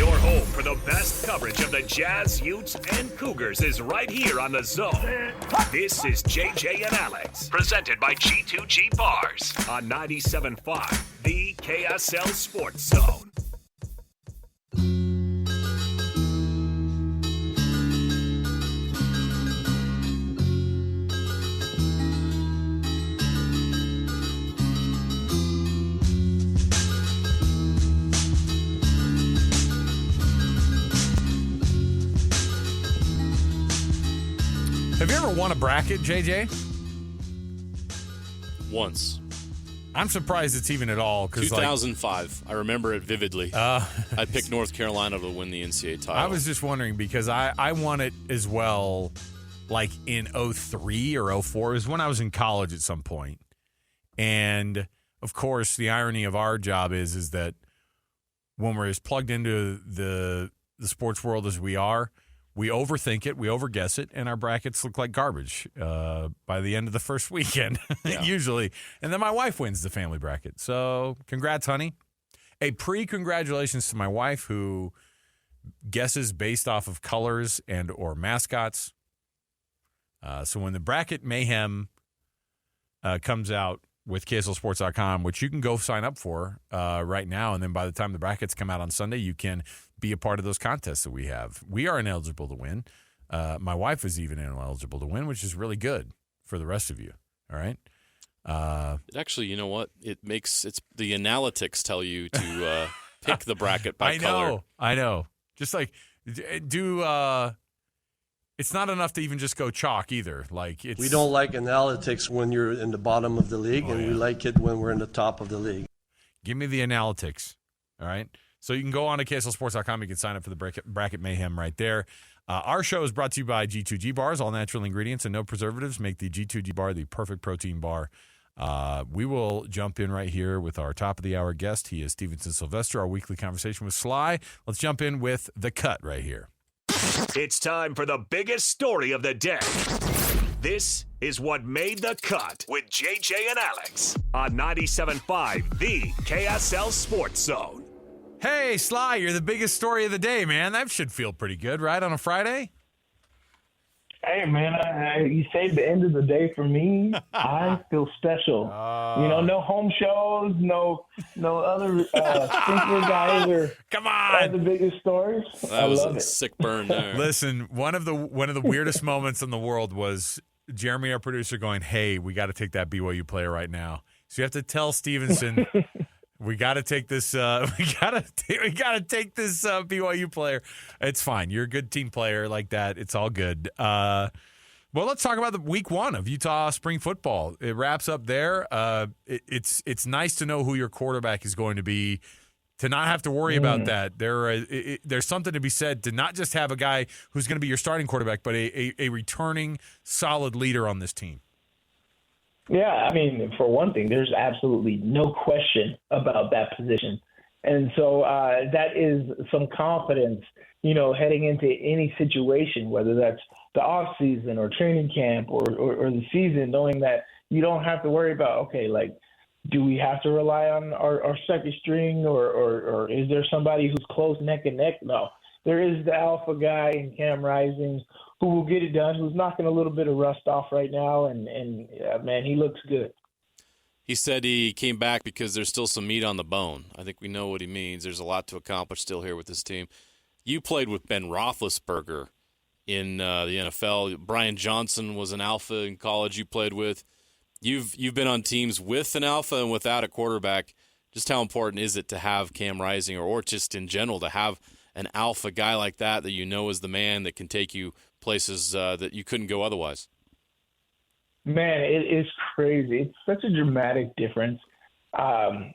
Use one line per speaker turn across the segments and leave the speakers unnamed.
Your home for the best coverage of the Jazz, Utes, and Cougars is right here on The Zone. This is JJ and Alex, presented by G2G Bars on 97.5, the KSL Sports Zone.
Have you ever won a bracket, JJ?
Once.
I'm surprised it's even at all.
2005. I remember it vividly. I picked North Carolina to win the NCAA title.
I was just wondering because I won it as well, like in 03 or 04. It was when I was in college at some point. And, of course, the irony of our job is that when we're as plugged into the sports world as we are, we overthink it, we overguess it, and our brackets look like garbage by the end of the first weekend, usually. And then my wife wins the family bracket. So congrats, honey. A pre-congratulations to my wife who guesses based off of colors and or mascots. So when the bracket mayhem comes out with KSLSports.com, which you can go sign up for right now, and then by the time the brackets come out on Sunday, you can be a part of those contests that we have. We are ineligible to win. My wife is even ineligible to win, which is really good for the rest of you. All right.
Actually, you know what? The analytics tell you to pick the bracket by color.
I know. Just like it's not enough to even just go chalk either. We
don't like analytics when you're in the bottom of the league, we like it when we're in the top of the league.
Give me the analytics. All right. So you can go on to KSLSports.com. You can sign up for the bracket mayhem right there. Our show is brought to you by G2G Bars. All natural ingredients and no preservatives make the G2G Bar the perfect protein bar. We will jump in right here with our top of the hour guest. He is Stevenson Sylvester, our weekly conversation with SLY. Let's jump in with The Cut right here.
It's time for the biggest story of the day. This is what made the cut with JJ and Alex on 97.5, the KSL Sports Zone.
Hey, Sly, you're the biggest story of the day, man. That should feel pretty good, right, on a Friday?
Hey, man, you saved the end of the day for me. I feel special. No home shows, no other sprinkler guys or
come on,
the biggest stories.
That was a sick burn there.
Listen, one of the weirdest moments in the world was Jeremy, our producer, going, "Hey, we got to take that BYU player right now." So you have to tell Stevenson. We got to take this. We got to take this BYU player. It's fine. You're a good team player like that. It's all good. Well, let's talk about the week one of Utah spring football. It wraps up there. It's nice to know who your quarterback is going to be. To not have to worry about that. There's something to be said to not just have a guy who's going to be your starting quarterback, but a returning solid leader on this team.
Yeah, I mean, for one thing, there's absolutely no question about that position. And so that is some confidence, heading into any situation, whether that's the off season or training camp or the season, knowing that you don't have to worry about, do we have to rely on our second string or is there somebody who's close neck and neck? No. There is the alpha guy in Cam Rising who will get it done, who's knocking a little bit of rust off right now, and man, he looks good.
He said he came back because there's still some meat on the bone. I think we know what he means. There's a lot to accomplish still here with this team. You played with Ben Roethlisberger in the NFL. Brian Johnson was an alpha in college you played with. You've been on teams with an alpha and without a quarterback. Just how important is it to have Cam Rising or just in general to have an alpha guy like that is the man that can take you places that you couldn't go otherwise?
Man, it is crazy. It's such a dramatic difference. Of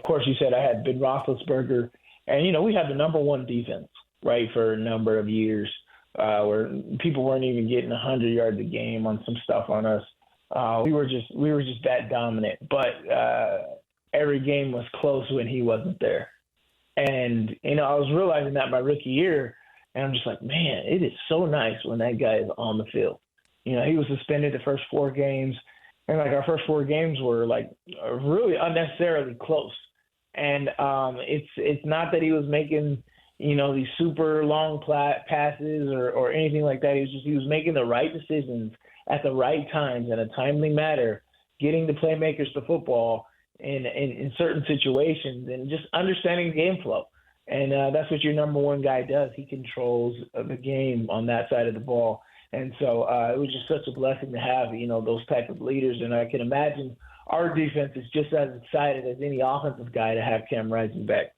course, you said I had Ben Roethlisberger, and, we had the number one defense, right, for a number of years where people weren't even getting 100 yards a game on some stuff on us. We were just that dominant. But every game was close when he wasn't there. And, I was realizing that my rookie year, and I'm just like, man, it is so nice when that guy is on the field. He was suspended the first 4 games, and, our first 4 games were, really unnecessarily close. And it's not that he was making, these super long passes or anything like that. He was making the right decisions at the right times in a timely manner, getting the playmakers the football in certain situations, and just understanding game flow. And that's what your number one guy does. He controls the game on that side of the ball. And so it was just such a blessing to have, those type of leaders. And I can imagine our defense is just as excited as any offensive guy to have Cam Rising back.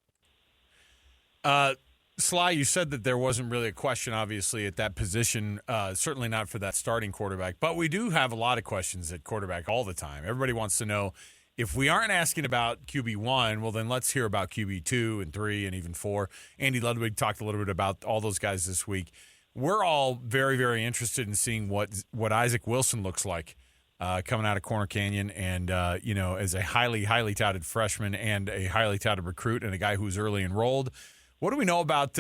Sly, you said that there wasn't really a question, obviously, at that position, certainly not for that starting quarterback. But we do have a lot of questions at quarterback all the time. Everybody wants to know, if we aren't asking about QB1, well, then let's hear about QB2 and 3 and even 4. Andy Ludwig talked a little bit about all those guys this week. We're all very, very interested in seeing what Isaac Wilson looks like coming out of Corner Canyon, and as a highly, highly touted freshman and a highly touted recruit and a guy who's early enrolled. What do we know about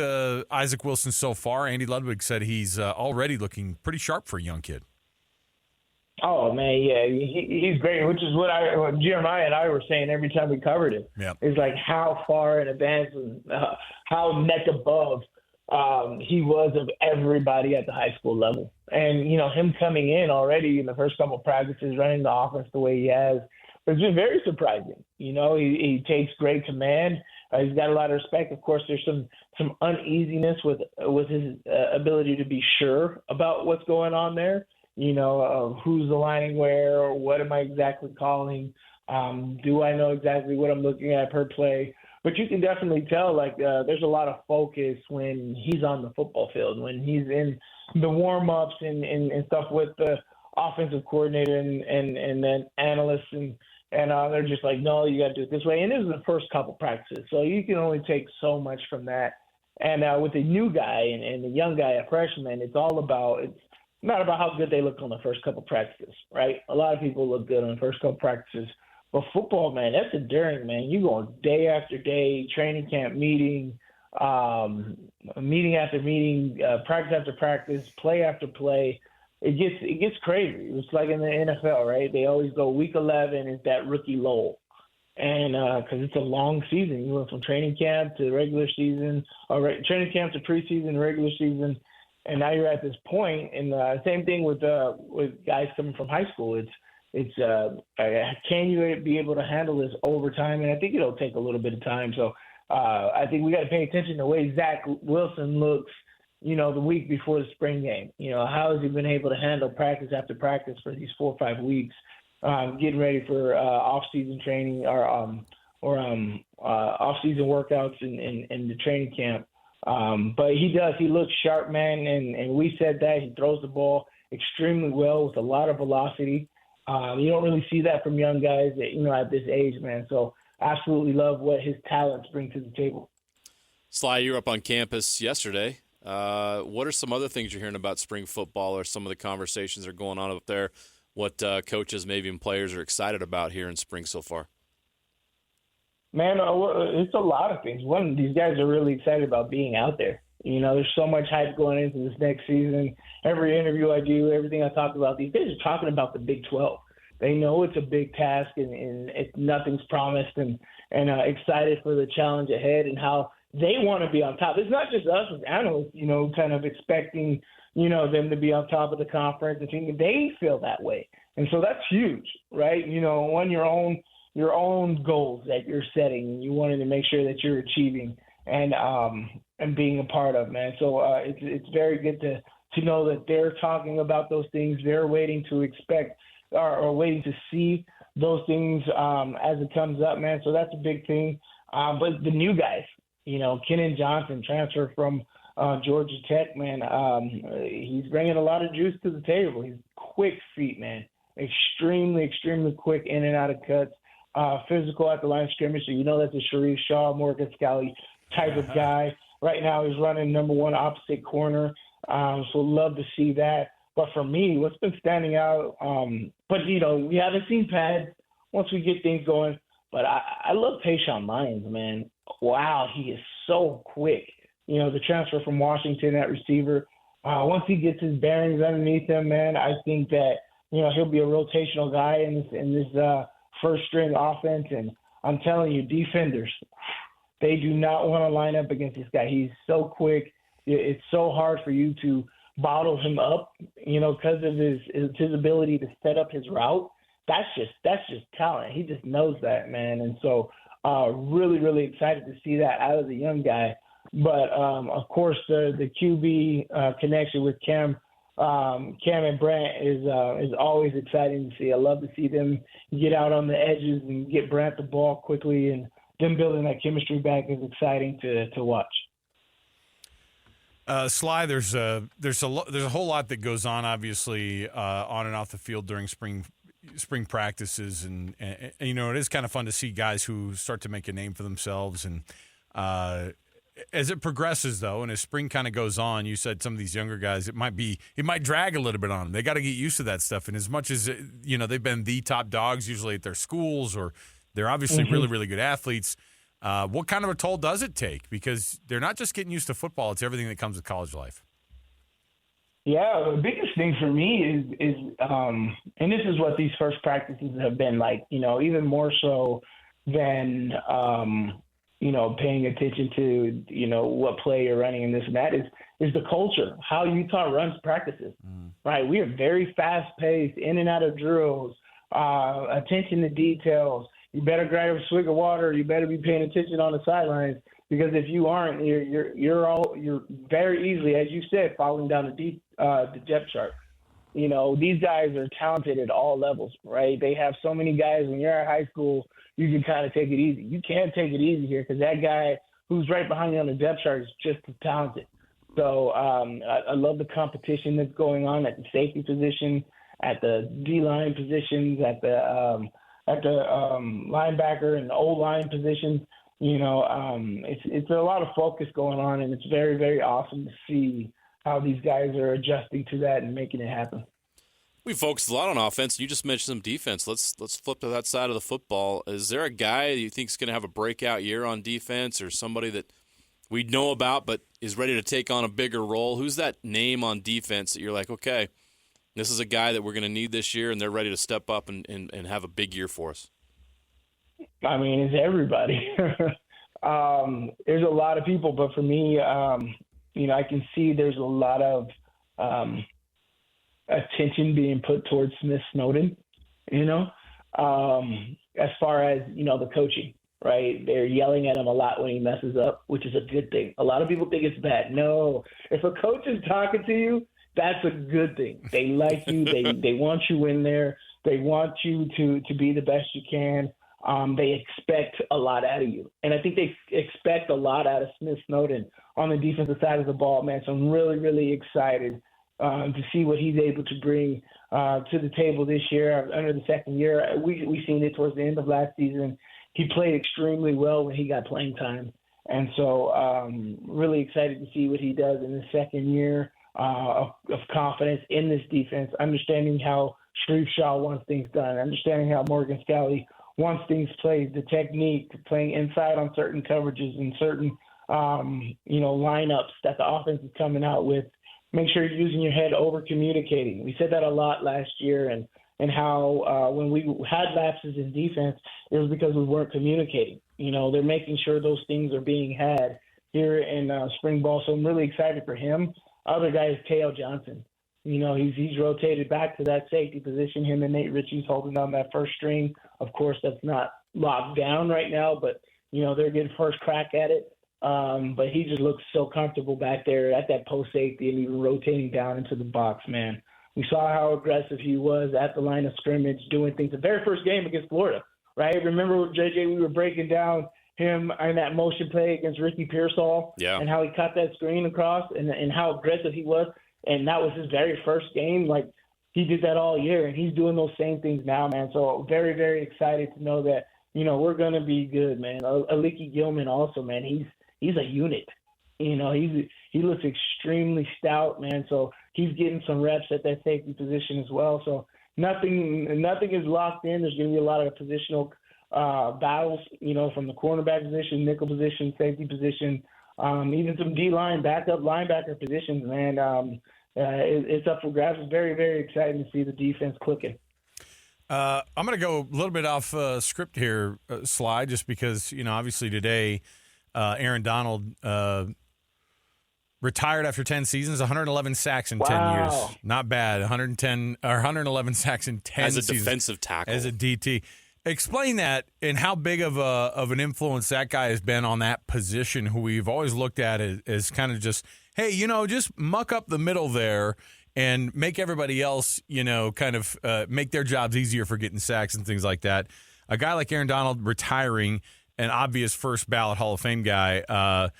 Isaac Wilson so far? Andy Ludwig said he's already looking pretty sharp for a young kid.
Oh, man, yeah, he's great, which is what Jeremiah and I were saying every time we covered it.
Yep.
It's like how far in advance and how neck above he was of everybody at the high school level. And, him coming in already in the first couple of practices, running the offense the way he has, it's been very surprising. He takes great command. He's got a lot of respect. Of course, there's some uneasiness with his ability to be sure about what's going on there. Who's aligning where, or what am I exactly calling? Do I know exactly what I'm looking at per play? But you can definitely tell, there's a lot of focus when he's on the football field, when he's in the warm-ups and stuff with the offensive coordinator and then analysts, and they're just like, no, you got to do it this way. And this is the first couple practices, so you can only take so much from that. And with the new guy and the young guy, a freshman, it's not about how good they look on the first couple practices, right? A lot of people look good on the first couple practices. But football, man, that's enduring, man. You go day after day, training camp meeting, meeting after meeting, practice after practice, play after play. It gets crazy. It's like in the NFL, right? They always go week 11 is that rookie lull. And because it's a long season. You went from training camp to regular season, or training camp to preseason, regular season, and now you're at this point. And same thing with guys coming from high school. It's can you be able to handle this over time? And I think it'll take a little bit of time. So I think we got to pay attention to the way Zach Wilson looks, the week before the spring game. How has he been able to handle practice after practice for these 4 or 5 weeks, getting ready for off-season training or off-season workouts in the training camp. But he looks sharp, man, and we said that. He throws the ball extremely well with a lot of velocity. You don't really see that from young guys at this age, man. So absolutely love what his talents bring to the table.
Sly, you were up on campus yesterday. What are some other things you're hearing about spring football, or some of the conversations that are going on up there? What coaches, maybe even players, are excited about here in spring so far?
Man, it's a lot of things. One, these guys are really excited about being out there. There's so much hype going into this next season. Every interview I do, everything I talk about, these guys are talking about the Big 12. They know it's a big task and nothing's promised, and excited for the challenge ahead and how they want to be on top. It's not just us as analysts, kind of expecting, them to be on top of the conference and thinking they feel that way. And so that's huge, right? On your own goals that you're setting, you wanted to make sure that you're achieving and being a part of, man. So it's very good to know that they're talking about those things. They're waiting to expect or waiting to see those things as it comes up, man. So that's a big thing. But the new guys, Kenan Johnson, transfer from Georgia Tech, man, he's bringing a lot of juice to the table. He's quick feet, man. Extremely, extremely quick in and out of cuts. Physical at the line of scrimmage. So that's a Sharif Shaw, Morgan Scally type of guy. Right now he's running number one opposite corner. So love to see that. But for me, what's been standing out, but we haven't seen pads once we get things going. But I love Tayshawn Lyons, man. Wow, he is so quick. The transfer from Washington at receiver. Once he gets his bearings underneath him, man, I think that he'll be a rotational guy in this first string offense, and I'm telling you, defenders, they do not want to line up against this guy. He's so quick. It's so hard for you to bottle him up, because of his ability to set up his route. That's just talent. He just knows that, man. And so really, really excited to see that out of the young guy. But, of course, the QB connection with Cam and Brant is always exciting to see. I love to see them get out on the edges and get Brant the ball quickly, and them building that chemistry back is exciting to watch.
SLY, there's a whole lot that goes on, obviously, on and off the field during spring practices, and it is kind of fun to see guys who start to make a name for themselves. And as it progresses, though, and as spring kind of goes on, you said some of these younger guys, it might drag a little bit on them. They got to get used to that stuff. And as much as they've been the top dogs usually at their schools, or they're obviously really, really good athletes. What kind of a toll does it take? Because they're not just getting used to football; it's everything that comes with college life.
Yeah, the biggest thing for me is and this is what these first practices have been like. Even more so than paying attention to what play you're running and this and that is the culture, how Utah runs practices. Right? We are very fast paced, in and out of drills, attention to details. You better grab a swig of water. You better be paying attention on the sidelines, because if you aren't, you're very easily, as you said, falling down the depth chart. These guys are talented at all levels, right? They have so many guys. When you're at high school, you can kind of take it easy. You can't take it easy here, because that guy who's right behind you on the depth chart is just as talented. So I love the competition that's going on at the safety position, at the D-line positions, at the linebacker and the O-line position. It's a lot of focus going on, and it's very, very awesome to see how these guys are adjusting to that and making it happen.
We focused a lot on offense. You just mentioned some defense. Let's flip to that side of the football. Is there a guy you think is going to have a breakout year on defense, or somebody that we know about but is ready to take on a bigger role? Who's that name on defense that you're like, okay, this is a guy that we're going to need this year, and they're ready to step up and have a big year for us?
I mean, it's everybody. There's a lot of people, but for me, I can see there's a lot of attention being put towards Smith Snowden, as far as, the coaching, right? They're yelling at him a lot when he messes up, which is a good thing. A lot of people think it's bad. No, if a coach is talking to you, that's a good thing. They like you. They want you in there. They want you to be the best you can. They expect a lot out of you. And I think they expect a lot out of Smith Snowden on the defensive side of the ball, man. So I'm really, really excited to see what he's able to bring to the table this year. Under the second year, we seen it towards the end of last season. He played extremely well when he got playing time. And so really excited to see what he does in his second year of confidence in this defense, understanding how Shreve Shaw wants things done, understanding how Morgan Scalley wants things played, the technique, playing inside on certain coverages and certain, lineups that the offense is coming out with. Make sure you're using your head, over communicating. We said that a lot last year, and how when we had lapses in defense, it was because we weren't communicating. They're making sure those things are being had here in spring ball. So I'm really excited for him. Other guy is K.L. Johnson. He's rotated back to that safety position. Him and Nate Ritchie's holding on that first string. Of course, that's not locked down right now, but, they're getting first crack at it. But he just looks so comfortable back there at that post safety and even rotating down into the box, man. We saw how aggressive he was at the line of scrimmage, doing things. The very first game against Florida, right? Remember, JJ, we were breaking down him in that motion play against Ricky Pearsall, and how he cut that screen across and how aggressive he was. And that was his very first game. Like, he did that all year, and he's doing those same things now, man. So very, very excited to know that, we're going to be good, man. Aliki Gilman also, man, he's a unit. He looks extremely stout, man. So he's getting some reps at that safety position as well. So nothing is locked in. There's going to be a lot of positional battles, from the cornerback position, nickel position, safety position, even some D-line, backup linebacker positions, man. It's up for grabs. It's very, very exciting to see the defense clicking.
I'm going to go a little bit off script here, Sly, just because, obviously today Aaron Donald retired after 10 seasons, 111 sacks in 10 years. Not bad. 111 sacks in 10 seasons.
As a defensive tackle.
As a DT. Explain that and how big of an influence that guy has been on that position, who we've always looked at as kind of just, hey, just muck up the middle there and make everybody else, kind of make their jobs easier for getting sacks and things like that. A guy like Aaron Donald retiring, an obvious first ballot Hall of Fame guy,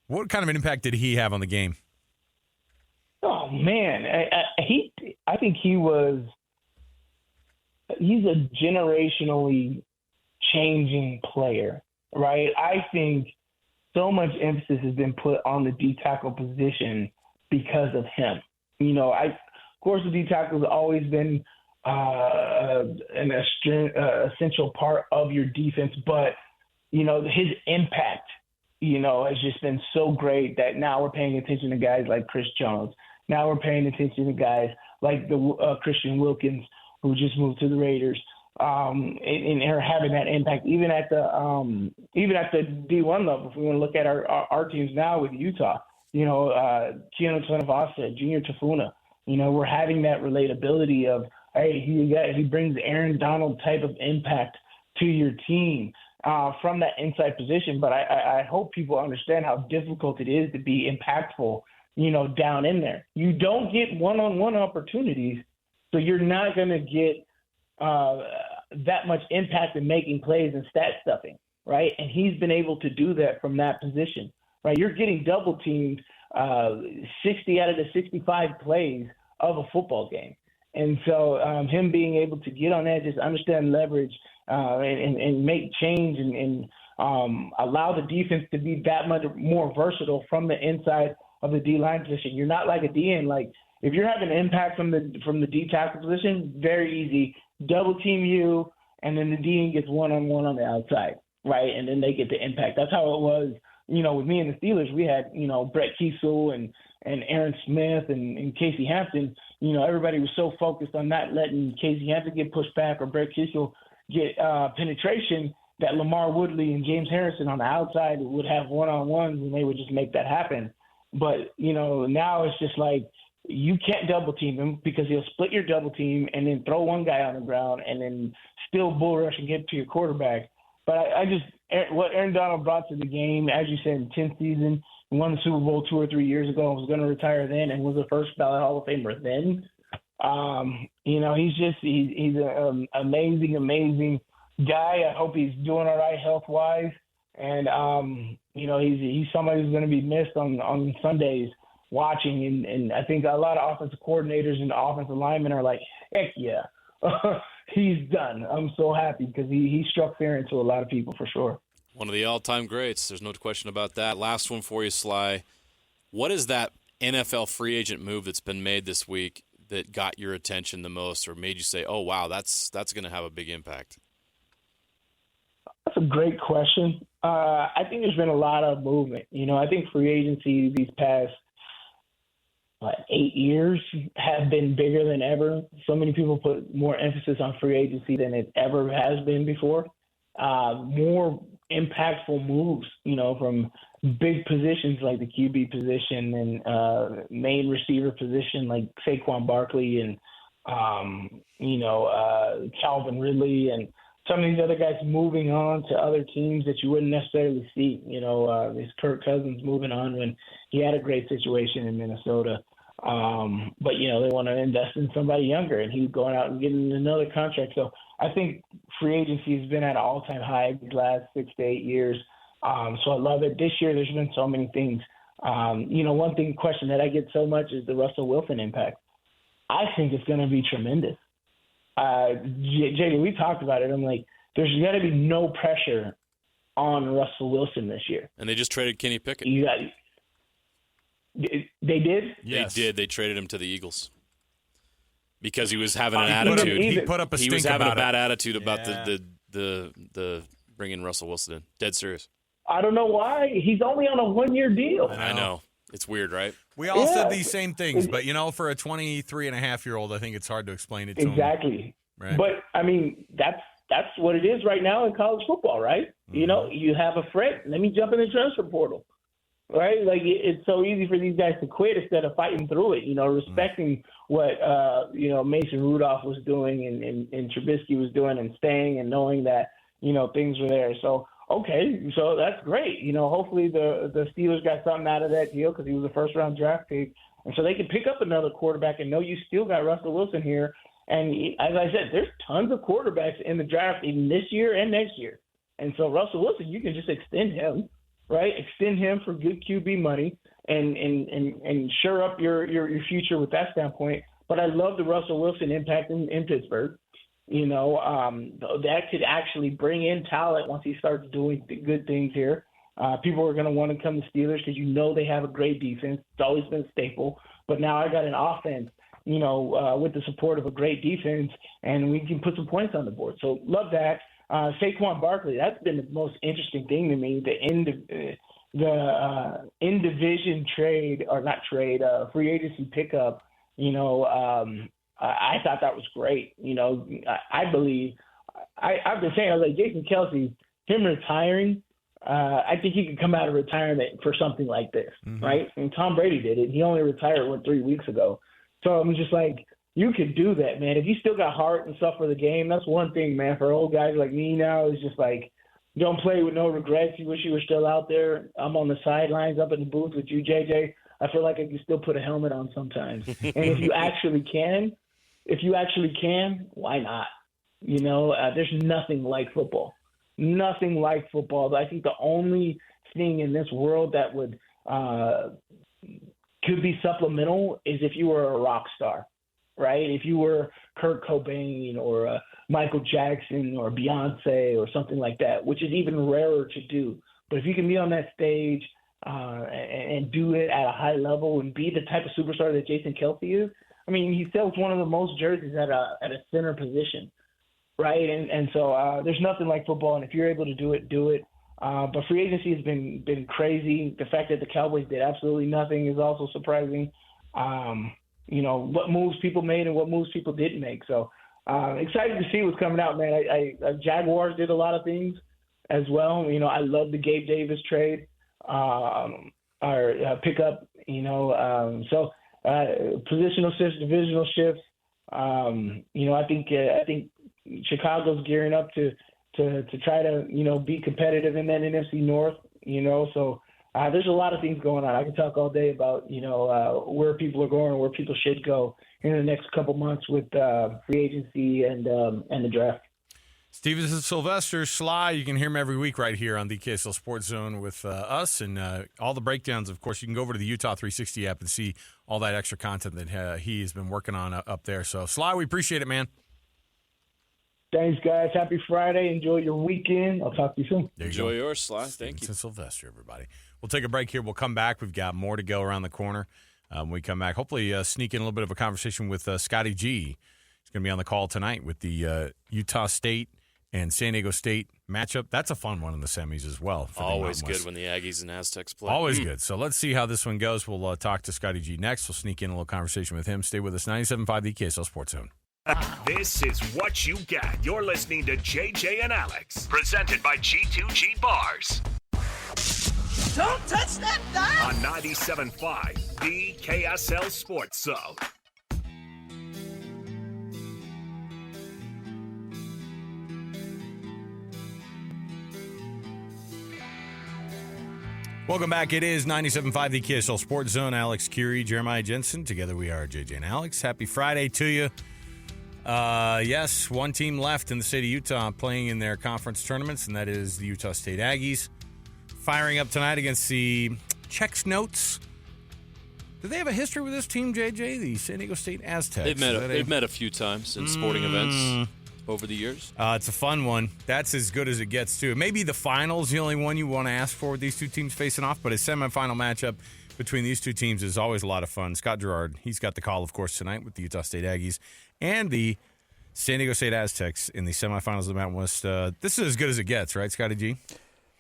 what kind of an impact did he have on the game?
Oh, man. I think he's a generationally changing player, right? I think so much emphasis has been put on the D-tackle position because of him. Of course, the D-tackle has always been an essential part of your defense, but, his impact, has just been so great that now we're paying attention to guys like Chris Jones. Now we're paying attention to guys like the Christian Wilkins, who just moved to the Raiders, and are having that impact even at the D1 level. If we want to look at our teams now with Utah, Keanu Tonavasa, Junior Tafuna, we're having that relatability of, hey, he brings Aaron Donald type of impact to your team from that inside position. But I hope people understand how difficult it is to be impactful, down in there. You don't get one-on-one opportunities, so you're not going to get that much impact in making plays and stat stuffing, right? And he's been able to do that from that position. Right, you're getting double teamed 60 out of the 65 plays of a football game, and so him being able to get on edges, understand leverage, and make change and allow the defense to be that much more versatile from the inside of the D line position. You're not like a DN. Like if you're having an impact from the D tackle position, very easy. Double team you, and then the DN gets one-on-one on the outside, right, and then they get the impact. That's how it was. With me and the Steelers, we had, Brett Kiesel and Aaron Smith and Casey Hampton. Everybody was so focused on not letting Casey Hampton get pushed back or Brett Kiesel get penetration that Lamar Woodley and James Harrison on the outside would have one-on-ones and they would just make that happen. But, now it's just like you can't double team him because he'll split your double team and then throw one guy on the ground and then still bull rush and get to your quarterback. But what Aaron Donald brought to the game, as you said, in 10th season, he won the Super Bowl 2 or 3 years ago and was going to retire then and was the first ballot Hall of Famer then. He's an amazing guy. I hope he's doing all right health-wise. And, he's somebody who's going to be missed on Sundays watching. And I think a lot of offensive coordinators and offensive linemen are like, heck yeah. He's done. I'm so happy because he struck fear into a lot of people for sure.
One of the all-time greats. There's no question about that. Last one for you, Sly. What is that NFL free agent move that's been made this week that got your attention the most or made you say, oh, wow, that's going to have a big impact?
That's a great question. I think there's been a lot of movement. I think free agency these past 8 years have been bigger than ever. So many people put more emphasis on free agency than it ever has been before. More impactful moves, from big positions like the QB position and main receiver position like Saquon Barkley and, Calvin Ridley and some of these other guys moving on to other teams that you wouldn't necessarily see. This Kirk Cousins moving on when he had a great situation in Minnesota. But, they want to invest in somebody younger, and he's going out and getting another contract. So I think free agency has been at an all-time high these last 6 to 8 years. So I love it. This year there's been so many things. One question that I get so much is the Russell Wilson impact. I think it's going to be tremendous. JD, we talked about it. I'm like, there's got to be no pressure on Russell Wilson this year.
And they just traded Kenny Pickett.
They did?
Yes. They did. They traded him to the Eagles because he was having an attitude.
He put up a stink.
He was having
about
a bad attitude about the bringing Russell Wilson in. Dead serious.
I don't know why. He's only on a 1-year deal.
I know. It's weird, right?
We all said these same things, but, for a 23-and-a-half-year-old, I think it's hard to explain it to him.
Exactly.
Right.
But I mean, that's what it is right now in college football, right?
Mm-hmm.
You know, you have a threat. Let me jump in the transfer portal, right? Like it's so easy for these guys to quit instead of fighting through it. You know, respecting what Mason Rudolph was doing and Trubisky was doing, and staying and knowing that things were there. So okay, so that's great. You know, hopefully the Steelers got something out of that deal because he was a first-round draft pick, and so they can pick up another quarterback and know you still got Russell Wilson here. And as I said, there's tons of quarterbacks in the draft even this year and next year. And so Russell Wilson, you can just extend him, right? Extend him for good QB money and shore up your future with that standpoint. But I love the Russell Wilson impact in Pittsburgh. You know, that could actually bring in talent once he starts doing good things here. People are going to want to come to Steelers because they have a great defense. It's always been a staple. But now I got an offense, with the support of a great defense, and we can put some points on the board. So love that. Saquon Barkley, that's been the most interesting thing to me. The in-division free agency pickup, I thought that was great. I believe I've been saying, I was like, Jason Kelce, him retiring, I think he could come out of retirement for something like this, right? And Tom Brady did it. He only retired 3 weeks ago. So I'm just like, you could do that, man. If you still got heart and stuff for the game, that's one thing, man. For old guys like me now, it's just like, don't play with no regrets. You wish you were still out there. I'm on the sidelines up in the booth with you, JJ. I feel like I can still put a helmet on sometimes. And if you actually can, why not? There's nothing like football. Nothing like football. I think the only thing in this world that would could be supplemental is if you were a rock star, right? If you were Kurt Cobain or Michael Jackson or Beyonce or something like that, which is even rarer to do. But if you can be on that stage and do it at a high level and be the type of superstar that Jason Kelce is, I mean, he sells one of the most jerseys at a center position, right? And so there's nothing like football, and if you're able to do it, do it. But free agency has been crazy. The fact that the Cowboys did absolutely nothing is also surprising. What moves people made and what moves people didn't make. So excited to see what's coming out, man. Jaguars did a lot of things as well. I love the Gabe Davis trade, our pickup. So positional shifts, divisional shifts. I think Chicago's gearing up to try to, be competitive in that NFC North, so there's a lot of things going on. I can talk all day about, where people are going, where people should go in the next couple months with free agency and the draft.
Steve, this is Sylvester SLY. You can hear him every week right here on the KSL Sports Zone with us and all the breakdowns. Of course, you can go over to the Utah 360 app and see all that extra content that he has been working on up there. So, SLY, we appreciate it, man.
Thanks, guys. Happy Friday. Enjoy your weekend. I'll talk to you soon.
Enjoy yours, SLY. Thank you.
And Sylvester, everybody. We'll take a break here. We'll come back. We've got more to go around the corner. When we come back, hopefully sneak in a little bit of a conversation with Scotty G. He's going to be on the call tonight with the Utah State and San Diego State matchup. That's a fun one in the semis as well.
Always good when the Aggies and Aztecs play.
Always good. So let's see how this one goes. We'll talk to Scotty G next. We'll sneak in a little conversation with him. Stay with us. 97.5 the KSL Sports Zone.
This is what you get. You're listening to JJ and Alex, presented by G2G Bars.
Don't touch that dial!
On 97.5, the KSL Sports Zone.
Welcome back. It is 97.5 the KSL Sports Zone. Alex Curie, Jeremiah Jensen. Together we are JJ and Alex. Happy Friday to you. Yes, one team left in the state of Utah playing in their conference tournaments, and that is the Utah State Aggies. Firing up tonight against the Czechs Notes. Do they have a history with this team, JJ? The San Diego State Aztecs.
They've met a few times in sporting events over the years.
It's a fun one. That's as good as it gets, too. Maybe the final's the only one you want to ask for with these two teams facing off, but a semifinal matchup between these two teams is always a lot of fun. Scott Gerard, he's got the call, of course, tonight with the Utah State Aggies and the San Diego State Aztecs in the semifinals of the Mountain West. This is as good as it gets, right, Scotty G?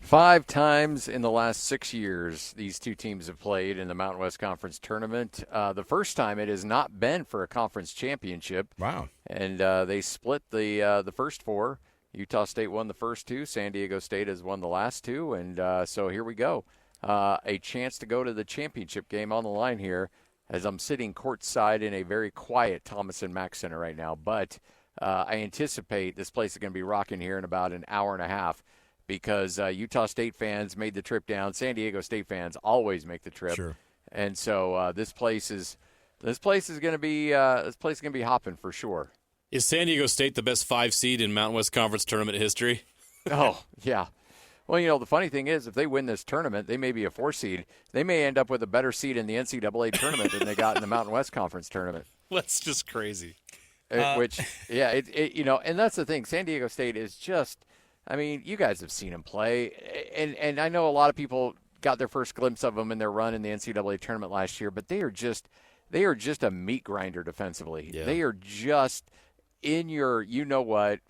5 times in the last 6 years, these two teams have played in the Mountain West Conference tournament. The first time it has not been for a conference championship.
Wow.
And they split the first 4. Utah State won the first 2. San Diego State has won the last 2. And so here we go. A chance to go to the championship game on the line here as I'm sitting courtside in a very quiet Thomas and Mack Center right now. But I anticipate this place is going to be rocking here in about an hour and a half, because Utah State fans made the trip down. San Diego State fans always make the trip.
Sure.
And so this place is going to be hopping for sure.
Is San Diego State the best 5 seed in Mountain West Conference tournament history?
Oh, yeah. Well, the funny thing is, if they win this tournament, they may be a 4 seed. They may end up with a better seed in the NCAA tournament than they got in the Mountain West Conference tournament.
That's just crazy.
And that's the thing. San Diego State is just, I mean, you guys have seen them play, and I know a lot of people got their first glimpse of them in their run in the NCAA tournament last year, but they are just a meat grinder defensively.
Yeah.
They are just in your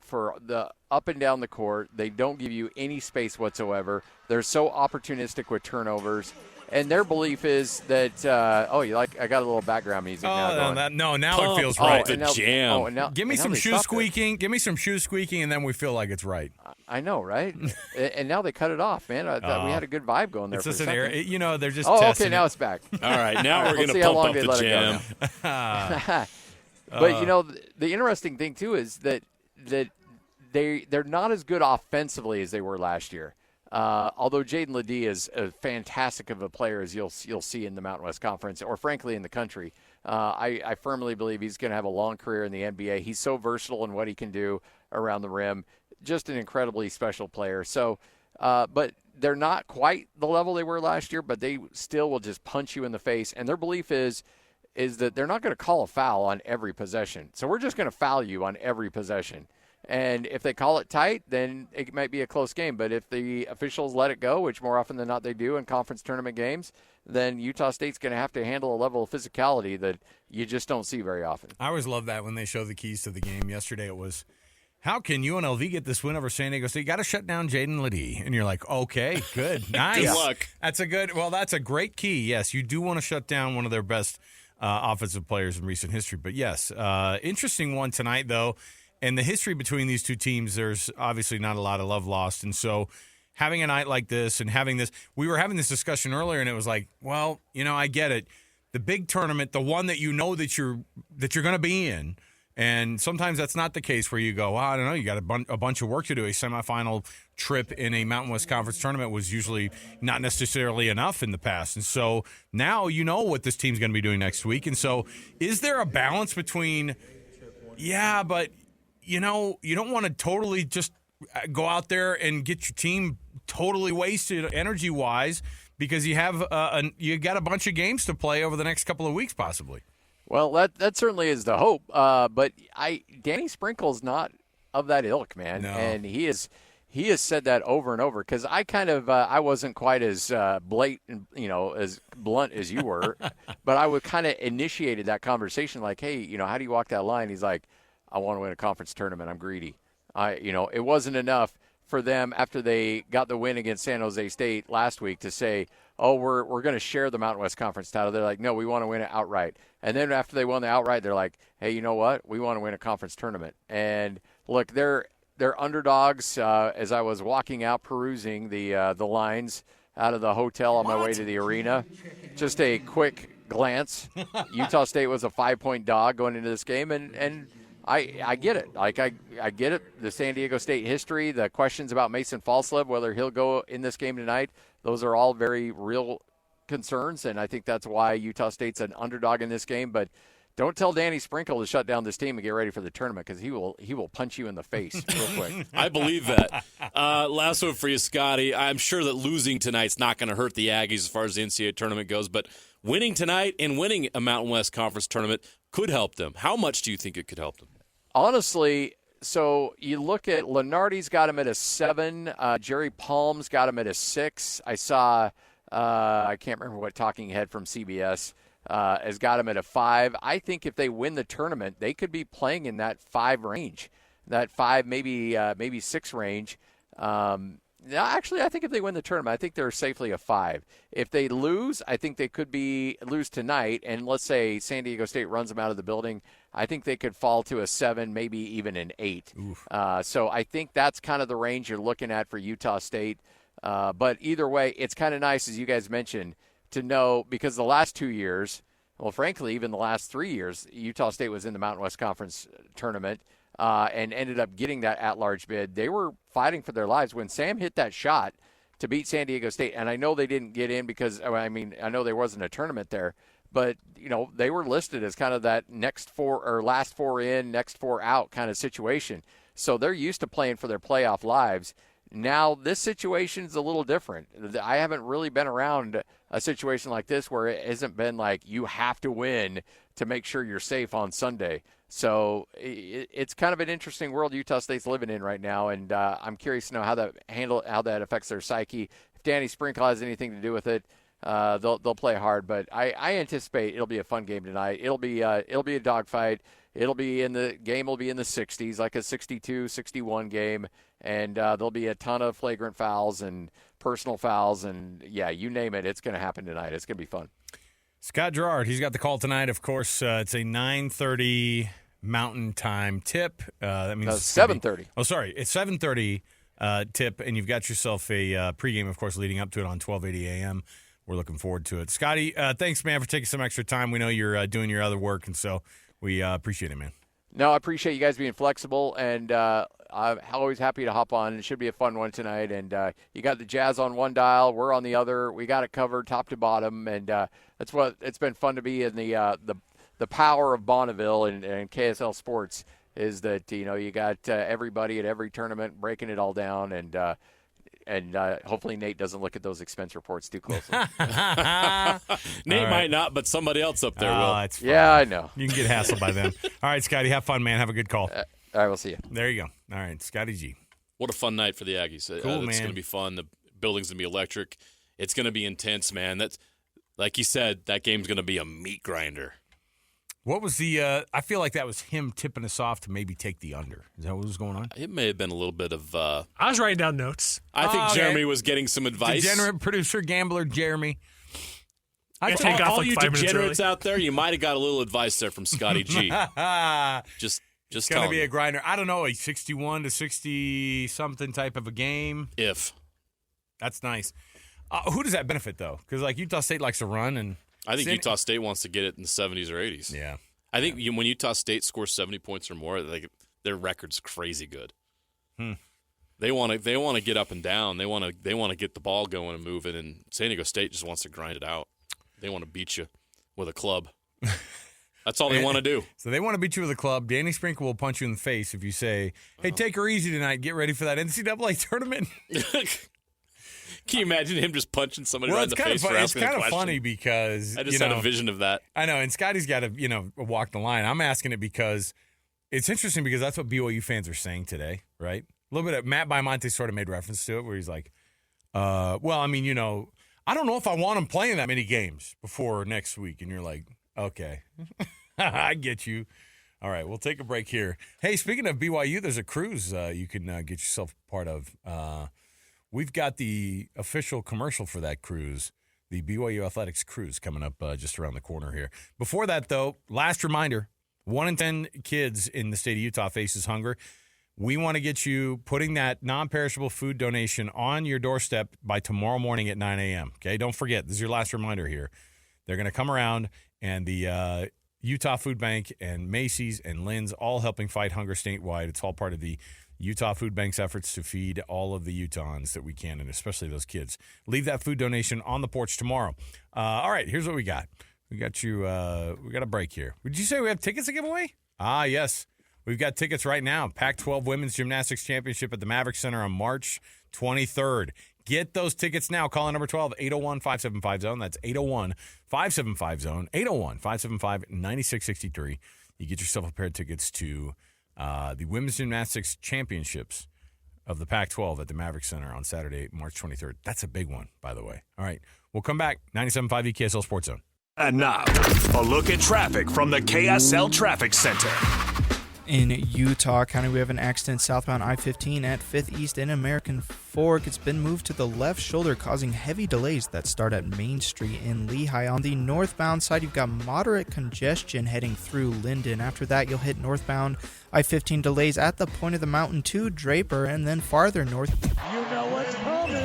for the up and down the court. They don't give you any space whatsoever. They're so opportunistic with turnovers. And their belief is that, I got a little background music now going.
Now it feels right.
Jam.
Give me some shoe squeaking. Give me some shoe squeaking, and then we feel like it's right.
I know, right? And now they cut it off, man. I thought we had a good vibe going there.
It's
for
just
a
an
second.
area. They're just
testing. Okay, now it's back.
All right, now we're going to
pump
up the jam.
But the interesting thing too is that they're not as good offensively as they were last year. Although Jaden Ledee is as fantastic of a player as you'll see in the Mountain West Conference, or frankly in the country, I firmly believe he's going to have a long career in the NBA. He's so versatile in what he can do around the rim. Just an incredibly special player. So, but they're not quite the level they were last year, but they still will just punch you in the face. And their belief is that they're not going to call a foul on every possession. So we're just going to foul you on every possession. And if they call it tight, then it might be a close game. But if the officials let it go, which more often than not they do in conference tournament games, then Utah State's going to have to handle a level of physicality that you just don't see very often.
I always love that when they show the keys to the game. Yesterday it was, how can UNLV get this win over San Diego State? You got to shut down Jaden Ledee. And you're like, okay, good, nice.
Good luck.
That's a great key. Yes, you do want to shut down one of their best offensive players in recent history. But yes, interesting one tonight, though. And the history between these two teams, there's obviously not a lot of love lost. And so having a night like this and having this, we were having this discussion earlier, and it was like, well, I get it. The big tournament, the one that you know that you're going to be in, and sometimes that's not the case where you go, well, I don't know, you got a bunch of work to do. A semifinal trip in a Mountain West Conference tournament was usually not necessarily enough in the past. And so now you know what this team's going to be doing next week. And so is there a balance between, but you don't want to totally just go out there and get your team totally wasted energy-wise because you have you got a bunch of games to play over the next couple of weeks possibly.
Well, that certainly is the hope. But Danny Sprinkle's not of that ilk, man.
No.
And he has said that over and over, because I kind of I wasn't quite as blatant, as blunt as you were, but I would kind of initiated that conversation like, hey, how do you walk that line? He's like, I want to win a conference tournament. I'm greedy. It wasn't enough for them after they got the win against San Jose State last week to say, oh, we're going to share the Mountain West Conference title. They're like, no, we want to win it outright. And then after they won the outright, they're like, hey, you know what? We want to win a conference tournament. And look, they're underdogs. As I was walking out perusing the lines out of the hotel on my way to the arena, just a quick glance. Utah State was a 5-point dog going into this game, and I get it. Like I get it. The San Diego State history, the questions about Mason Falslev, whether he'll go in this game tonight, those are all very real concerns, and I think that's why Utah State's an underdog in this game. But don't tell Danny Sprinkle to shut down this team and get ready for the tournament, because he will punch you in the face real quick.
I believe that. Last one for you, Scotty. I'm sure that losing tonight's not going to hurt the Aggies as far as the NCAA tournament goes, but winning tonight and winning a Mountain West Conference tournament could help them. How much do you think it could help them?
Honestly, so you look at Lenardi's got him at a 7. Jerry Palm's got him at a 6. I saw, I can't remember what talking head from CBS has got him at a 5. I think if they win the tournament, they could be playing in that 5 range, that 5, maybe 6 range. Actually, I think if they win the tournament, I think they're safely a 5. If they lose, I think they could lose tonight, and let's say San Diego State runs them out of the building, I think they could fall to a 7, maybe even an 8. So I think that's kind of the range you're looking at for Utah State. But either way, it's kind of nice, as you guys mentioned, to know, because the last 2 years, well, frankly, even the last 3 years, Utah State was in the Mountain West Conference tournament and ended up getting that at-large bid. They were fighting for their lives. When Sam hit that shot to beat San Diego State, and I know they didn't get in because, I know there wasn't a tournament there, but, they were listed as kind of that last 4 in, next 4 out kind of situation. So they're used to playing for their playoff lives. Now, this situation is a little different. I haven't really been around a situation like this where it hasn't been like you have to win to make sure you're safe on Sunday. So it's kind of an interesting world Utah State's living in right now, and I'm curious to know how that affects their psyche. If Danny Sprinkle has anything to do with it, they'll play hard. But I anticipate it'll be a fun game tonight. It'll be a dogfight. It'll be in the 60s, like a 62-61 game, and there'll be a ton of flagrant fouls and personal fouls, and you name it, it's going to happen tonight. It's going to be fun.
Scott Gerard, he's got the call tonight. Of course, it's a 9:30 Mountain Time tip. That means
7:30.
It's 7:30 tip, and you've got yourself a pregame, of course, leading up to it on 12:80 a.m. We're looking forward to it. Scotty, thanks, man, for taking some extra time. We know you're doing your other work, and so we appreciate it, man.
No, I appreciate you guys being flexible, and I'm always happy to hop on. It should be a fun one tonight. And you got the Jazz on one dial, we're on the other. We got it covered top to bottom, and that's what it's been fun to be in the power of Bonneville and KSL Sports is that you got everybody at every tournament breaking it all down, and hopefully Nate doesn't look at those expense reports too closely.
Nate might not, but somebody else up there will.
That's fine.
Yeah, I know.
You can get hassled by them. All right, Scotty, have fun, man. Have a good call.
All right, we'll see you.
There you go. All right, Scotty G.
What a fun night for the Aggies.
Cool,
It's
man.
going to be fun. The building's going to be electric. It's going to be intense, man. That's like you said, that game's going to be a meat grinder.
What was the I feel like that was him tipping us off to maybe take the under. Is that what was going on?
It may have been a little bit of
I was writing down notes.
I think
okay.
Jeremy was getting some advice.
Degenerate producer, gambler, Jeremy.
Take off
all
like
you
5 minutes
degenerates
early.
out there, you might have got a little advice there from Scotty G. Just
It's
telling
going to be
you.
a grinder. I don't know, a 61 to 60 something type of a game.
If
That's nice. Who does that benefit though? Because like Utah State likes to run, and
I think Utah State wants to get it in the 70s or 80s.
Yeah.
I think when Utah State scores 70 points or more, their record's crazy good. They want to get up and down. They want to get the ball going and moving. And San Diego State just wants to grind it out. They want to beat you with a club. That's all they want to do.
So they want to beat you with a club. Danny Sprinkle will punch you in the face if you say, "Hey, take her easy tonight. Get ready for that NCAA tournament."
Can you imagine him just punching somebody
Well,
right in
it's
the
kind
face
of
for
funny. It's
asking a
kind of
question?
funny because
I just had a vision of that.
I know, and Scotty's got to walk the line. I'm asking it because it's interesting because that's what BYU fans are saying today, right? A little bit of Matt Baimonte sort of made reference to it, where he's like, "Well, I mean, I don't know if I want him playing that many games before next week," and you're like, "Okay, I get you." All right, we'll take a break here. Hey, speaking of BYU, there's a cruise you can get yourself part of. We've got the official commercial for that cruise, the BYU Athletics Cruise, coming up just around the corner here. Before that, though, last reminder, 1 in 10 kids in the state of Utah faces hunger. We want to get you putting that non-perishable food donation on your doorstep by tomorrow morning at 9 a.m., okay? Don't forget, this is your last reminder here. They're going to come around, and the Utah Food Bank and Macy's and Lynn's all helping fight hunger statewide. It's all part of the Utah Food Bank's efforts to feed all of the Utahns that we can, and especially those kids. Leave that food donation on the porch tomorrow. All right, here's what we got. We got you. We got a break here. Did you say we have tickets to give away? Ah, yes. We've got tickets right now. Pac-12 Women's Gymnastics Championship at the Maverick Center on March 23rd. Get those tickets now. Call in number 12, 801-575-ZONE. That's 801-575-ZONE, 801-575-9663. You get yourself a pair of tickets to the Women's Gymnastics Championships of the Pac-12 at the Maverick Center on Saturday, March 23rd. That's a big one, by the way. All right, we'll come back. 97.5 EKSL Sports Zone.
And now, a look at traffic from the KSL Traffic Center.
In Utah County, we have an accident southbound I-15 at 5th East and American Fork. It's been moved to the left shoulder, causing heavy delays that start at Main Street in Lehigh. On the northbound side, you've got moderate congestion heading through Linden. After that, you'll hit northbound I-15 delays at the point of the mountain to Draper, and then farther north.
You know what's coming.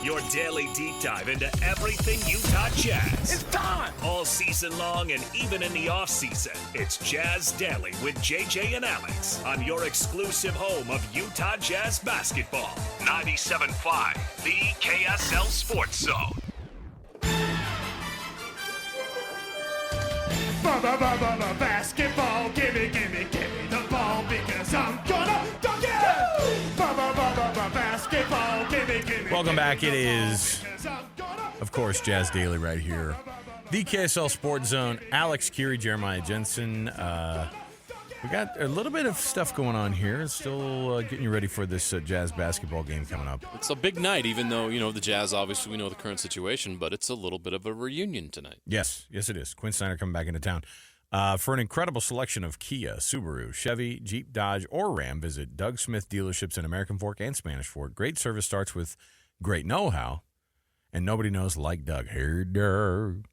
Your daily deep dive into everything Utah Jazz.
It's time.
All season long and even in the off season. It's Jazz Daily with JJ and Alex on your exclusive home of Utah Jazz basketball. 97.5, the KSL Sports Zone.
Basketball, gimme the ball because I'm gonna dunk it. Basketball, gimme.
Welcome back. It is, of course, Jazz Daily right here. The KSL Sports Zone. Alex Curie, Jeremiah Jensen. We got a little bit of stuff going on here. Still getting you ready for this Jazz basketball game coming up.
It's a big night, even though, the Jazz, obviously, we know the current situation, but it's a little bit of a reunion tonight.
Yes, it is. Quinn Snyder coming back into town. For an incredible selection of Kia, Subaru, Chevy, Jeep, Dodge, or Ram, visit Doug Smith dealerships in American Fork and Spanish Fork. Great service starts with great know-how, and nobody knows like Doug. Hey, Doug.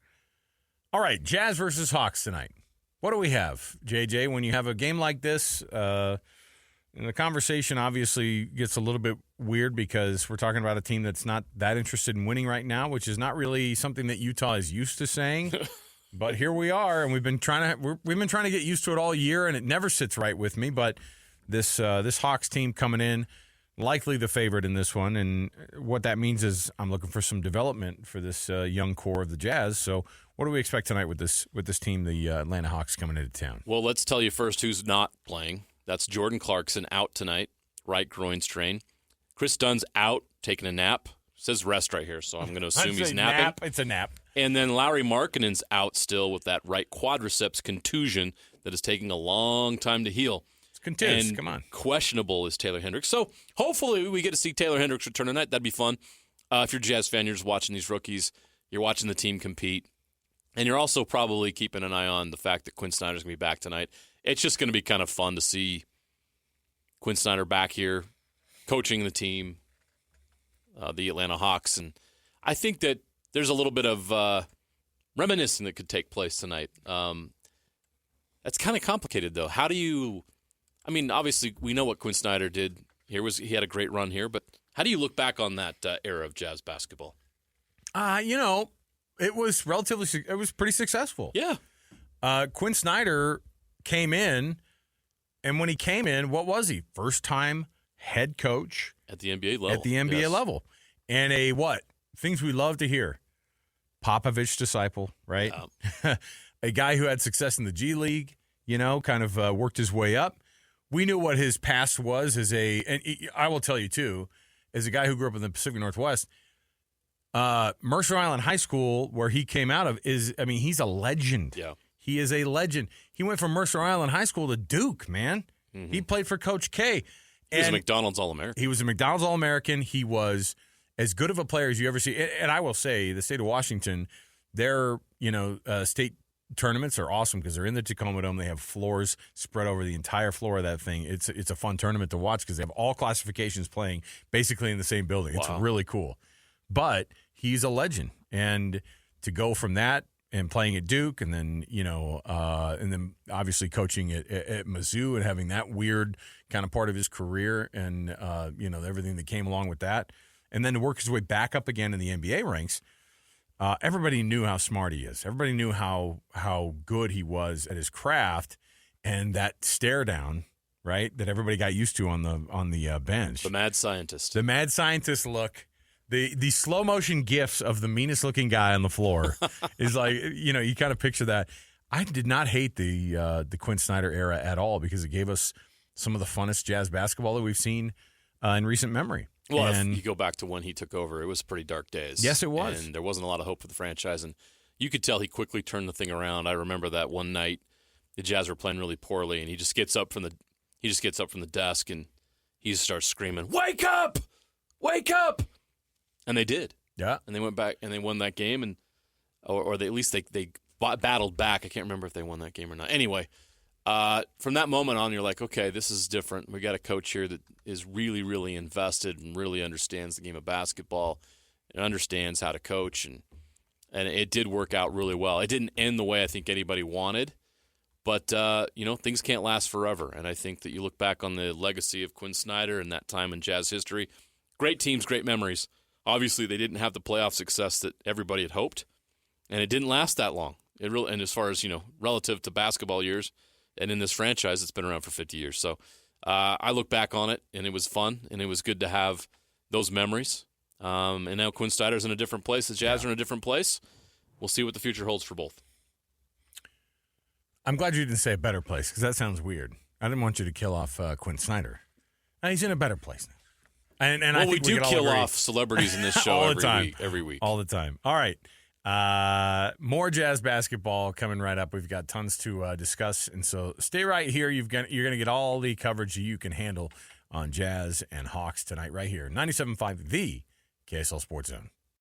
All right, Jazz versus Hawks tonight. What do we have, JJ? When you have a game like this, the conversation obviously gets a little bit weird because we're talking about a team that's not that interested in winning right now, which is not really something that Utah is used to saying. But here we are, and we've been trying to get used to it all year, and it never sits right with me. But this Hawks team coming in, likely the favorite in this one, and what that means is I'm looking for some development for this young core of the Jazz. So, what do we expect tonight with this team, the Atlanta Hawks, coming into town?
Well, let's tell you first who's not playing. That's Jordan Clarkson out tonight, right groin strain. Chris Dunn's out, taking a nap. It says rest right here, so I'm going to assume he's napping.
It's a nap.
And then Lauri Markkanen's out still with that right quadriceps contusion that is taking a long time to heal.
It's contused.
And
come on.
Questionable is Taylor Hendricks. So hopefully we get to see Taylor Hendricks return tonight. That'd be fun. If you're a Jazz fan, you're just watching these rookies. You're watching the team compete. And you're also probably keeping an eye on the fact that Quinn Snyder's going to be back tonight. It's just going to be kind of fun to see Quinn Snyder back here coaching the team, the Atlanta Hawks. And I think that there's a little bit of reminiscing that could take place tonight. That's kind of complicated, though. How do you – I mean, obviously, we know what Quinn Snyder did. He had a great run here, but how do you look back on that era of Jazz basketball?
It was it was pretty successful.
Yeah.
Quinn Snyder came in, and when he came in, what was he? First-time head coach.
At the NBA level.
At the NBA level. And a what? Things we love to hear. Popovich disciple, right? Yeah. A guy who had success in the G League, kind of worked his way up. We knew what his past was and I will tell you, too, as a guy who grew up in the Pacific Northwest, Mercer Island High School, where he came out of, he's a legend.
Yeah.
He is a legend. He went from Mercer Island High School to Duke, man. Mm-hmm. He played for Coach K.
He was a McDonald's All-American.
He was a McDonald's All-American. He was as good of a player as you ever see. And I will say, the state of Washington, their state tournaments are awesome because they're in the Tacoma Dome. They have floors spread over the entire floor of that thing. It's a fun tournament to watch because they have all classifications playing basically in the same building. Wow. It's really cool. But he's a legend. And to go from that and playing at Duke and then, and then obviously coaching at Mizzou and having that weird kind of part of his career and, everything that came along with that. And then to work his way back up again in the NBA ranks, everybody knew how smart he is. Everybody knew how good he was at his craft and that stare down, right, that everybody got used to on the bench.
The mad scientist.
The mad scientist look. The slow motion gifs of the meanest looking guy on the floor is like, you kind of picture that. I did not hate the Quinn Snyder era at all because it gave us some of the funnest Jazz basketball that we've seen in recent memory.
Well, if you go back to when he took over, it was pretty dark days.
Yes, it was.
And there wasn't a lot of hope for the franchise. And you could tell he quickly turned the thing around. I remember that one night the Jazz were playing really poorly, and he just gets up from the desk and he just starts screaming, "Wake up! Wake up!" And they did.
Yeah.
And they went back and they won that game, or they, at least they battled back. I can't remember if they won that game or not. Anyway, from that moment on, you're like, okay, this is different. We got a coach here that is really, really invested and really understands the game of basketball and understands how to coach, and it did work out really well. It didn't end the way I think anybody wanted, but things can't last forever. And I think that you look back on the legacy of Quinn Snyder and that time in Jazz history, great teams, great memories. Obviously, they didn't have the playoff success that everybody had hoped, and it didn't last that long. And as far as relative to basketball years, and in this franchise, it's been around for 50 years. So I look back on it, and it was fun, and it was good to have those memories. And now Quinn Snyder's in a different place. The Jazz are in a different place. We'll see what the future holds for both.
I'm glad you didn't say a better place, because that sounds weird. I didn't want you to kill off Quinn Snyder. He's in a better place now. And I think
we do kill
agree.
off celebrities in this show
all the time.
Every week.
All the time. All right. More Jazz basketball coming right up. We've got tons to discuss, and so stay right here. You're going to get all the coverage you can handle on Jazz and Hawks tonight right here. 97.5, the KSL Sports Zone.